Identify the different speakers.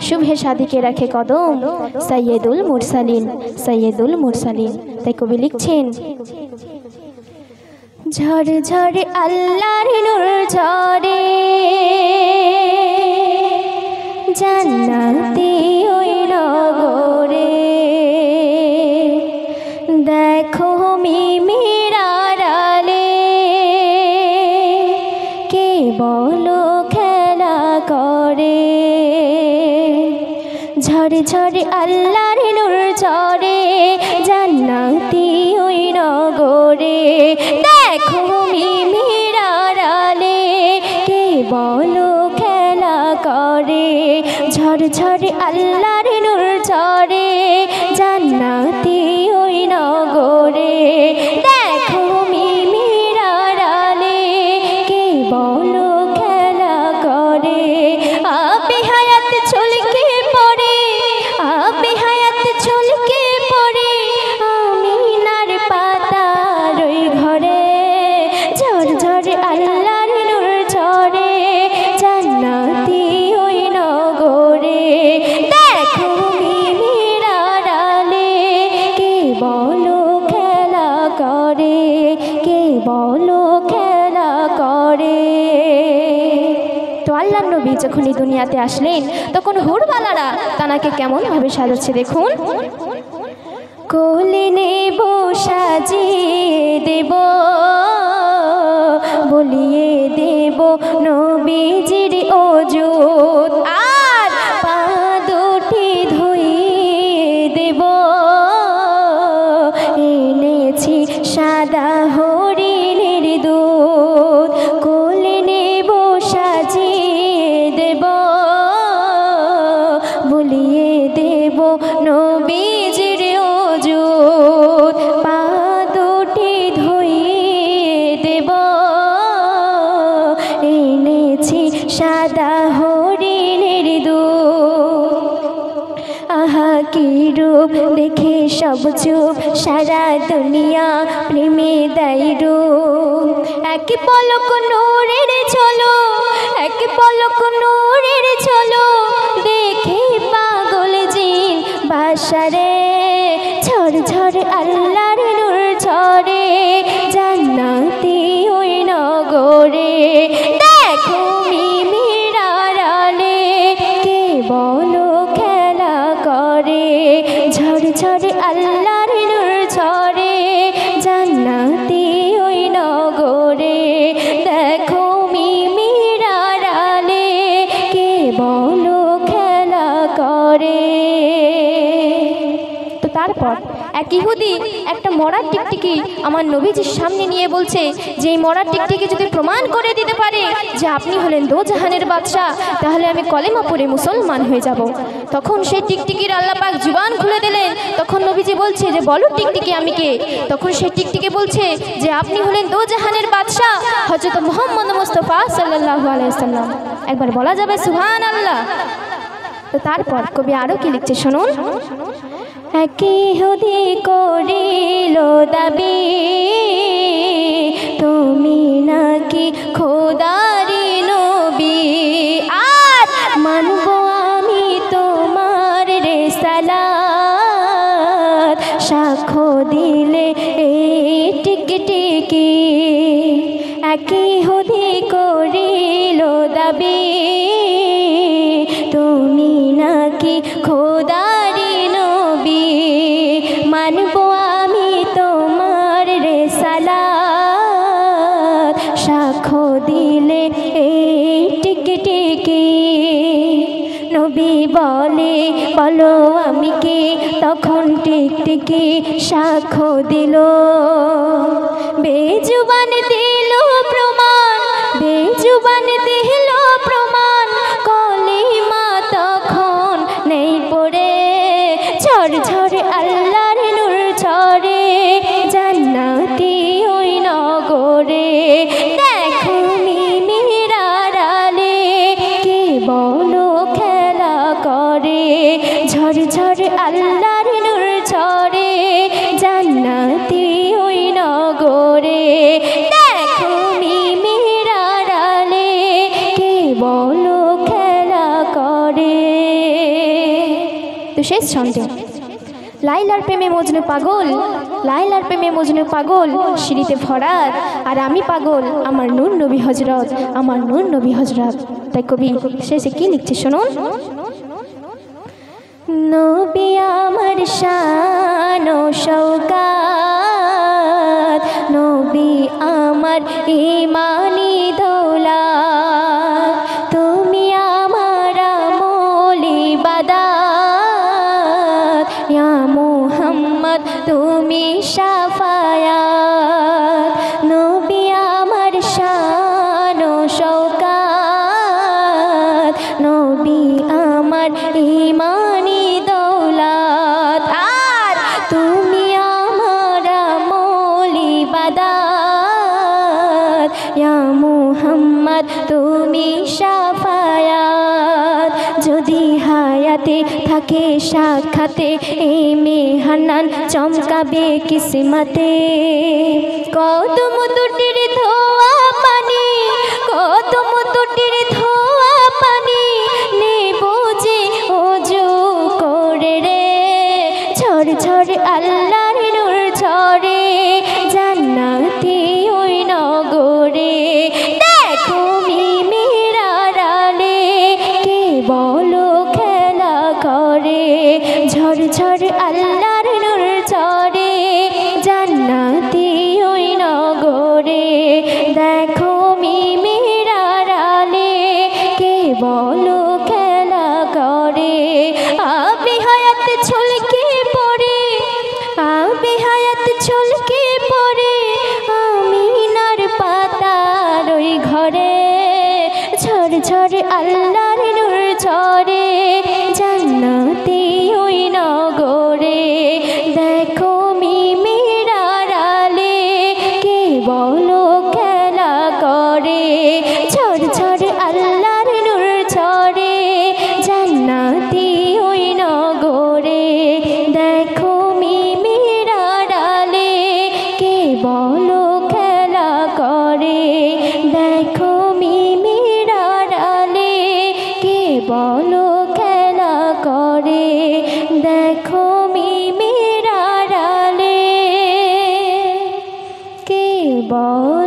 Speaker 1: শুভে সাদিকে রাখে কদম সৈয়দুল মুরসালিন সৈয়দুল মুরসালিন। তাই কবি লিখছেন, ঝড় ঝড় আল্লাহর নূর ঝরে জান্নাতি ওই নগরে, দেখো মিমির আড়ালে কে বলো খেলা করে। ঝড় ঝড় আল্লাহর নূর ঝরে জান্নাতি ওই নগরে, দেখো মিমির আড়ালে কে বলো খেলা করে। ঝড় ঝড় আল্লাহর নূর ঝরে জান্নাতি ওই নগরে, দেখো মিমির আড়ালে কে বলো খেলা করে। আবে হায়াত ছলকে পড়ে, আবে হায়াত ছলকে পড়ে আমিনার পাতার ওই ঘরে। ঝড় ঝড় আল্লাহর নূর ঝরে জান্নাতি ওই নগরে, দেখো মিমির আড়ালে কে বলো খেলা করে, কে বলো খেলা করে। তো আল্লাহ নবী যখন এই দুনিয়াতে আসলেন তখন হুরবালারা তানাকে কেমনভাবে সাজাচ্ছে দেখুন। কোলে নেব সাজিয়ে দেব, বলিয়ে দেব নবীজির ওজুদ, আর পা দুটি ধুইয়ে দেব, এনেছি সাদা হরিণের দুধ। কোলে নেব সাজিয়ে দেব, বলিয়ে দেব নবীজির ওজুদ, পা দুটি ধুইয়ে দেব, এনেছি সাদা হরিণের দুধ। আহা কি রূপ দেখে সব চুপ, সারা দুনিয়া প্রেমে দেয় রূপ। এক পলক নূরের চলো, এক পলক নূরের চলো, দেখে পাগল জিন বাসারে। ঝড় ঝড় আল্লাহর নূর ঝরে জান্নাতি ওই নগরে, দেখো মিমির আড়ালে কে বলো খেলা করে। ঝড় ঝড় আল্লাহর নূর ঝরে জান্নাতি ওই নগরে, দেখো মিমির আড়ালে কে বলো খেলা করে। তো তারপর এক ইহুদি একটা মরার টিকটিকি আমার নবীজির সামনে নিয়ে বলছে যে এই মরার টিকটিকি যদি প্রমাণ করে দিতে পারে যে আপনি হলেন দোজাহানের বাদশাহ, তাহলে আমি কলেমা পড়ে মুসলমান হয়ে যাব। তখন সেই টিকটিকির আল্লাহ পাক জুবান খুলে দিলেন। তখন নবীজি বলছে যে বলো টিকটিকি আমি কে। তখন সেই টিকটিকি বলছে যে আপনি হলেন দোজাহানের বাদশাহ হযরত মুহাম্মদ মুস্তাফা সাল্লাল্লাহু আলাইহি ওয়াসাল্লাম। একবার বলা যাবে সুবহানাল্লাহ। তো তারপর কবি আরো কি লিখছে শুনুন। এক ইহুদি করিল দাবি, তুমি নাকি খোদারি নবী, আর মানব আমি তোমার রিসালাত, সাক্ষ্য দিলে এই টিকটিকি। এক ইহুদি করিল দাবি, তুমি নাকি খোদারি নবী, মানব আমি তোমার রিসালাত, সাক্ষ্য দিলে এই টিকটিকি। নবী বলে বলো আমি কে, তখন টিকটিকি সাক্ষ্য দিল। বেজুবান দিল প্রমাণ, বেজুবান দিল প্রমাণ, কলিমা তখন নেই পড়ে। ঝড় ঝড় আল্লাহর নূর ঝরে জান্নাতি ওই নগরে, দেখো মিমির আড়ালে কে বলো খেলা করে। ঝড় ঝড় আল্লাহর নূর ঝরে জান্নাতি ওই নগরে, দেখো মিমির আড়ালে কে বলো খেলা করে। তো শেষ ছন্দে। লাইলার প্রেমে মজনু পাগল, লাইলার প্রেমে মজনু পাগল, সিঁড়িতে ফরাত, আর আমি পাগল আমার নূর নবী হজরত, আমার নূর নবী হজরত। তাই কবি শেষে কি লিখছে শুনুন। নবী আমার শান ও শওকাত, নবী আমার ঈমানি দৌলত, তুমি আমার আমল ইবাদত, ইয়া মুহাম্মদ তুমি শাফায়াত। নবী আমার শান ও শওকাত, নবী আমার ঈমানি দৌলত, আর তুমি আমার আমল ইবাদত, ইয়া মুহাম্মদ তুমি শাফায়াত। যদি হায়াতে থাকে সাক্ষাতে এই মেহান্নান চমকাবে কিসমতে, কদম দুটির ধোয়া পানি, কদম দুটির ধোয়া পানি, নেব যে ওযু করে রে, ঝড় ঝড় আল্লাহর নূর ঝরে জান্নাতি ওই নগরে। দেখো মিমের আড়ালে কে বলো খেলা করে, ঝড় ঝড় আল্লাহর নূর ঝরে জান্নাতি ওই নগরে। দেখো মিমের আড়ালে কে বলো খেলা করে, আবে হায়াত ছলকে পড়ে, আবে হায়াত ছলকে পড়ে আমিনার পাতার ওই ঘরে, ঝড় ঝড় আল্লাহর নূর ঝরে জান্নাতি ওই নগরে। দেখো মিমের আড়ালে কে বলো খেলা করে, ঝড় ঝড় আল্লাহর নূর ঝরে জান্নাতি ওই নগরে। দেখো মিমের আড়ালে কে বলো খেলা করে, দেখো মিমের আড়ালে কে বলো খেলা করে, দেখো মিমের আড়ালে কে বলো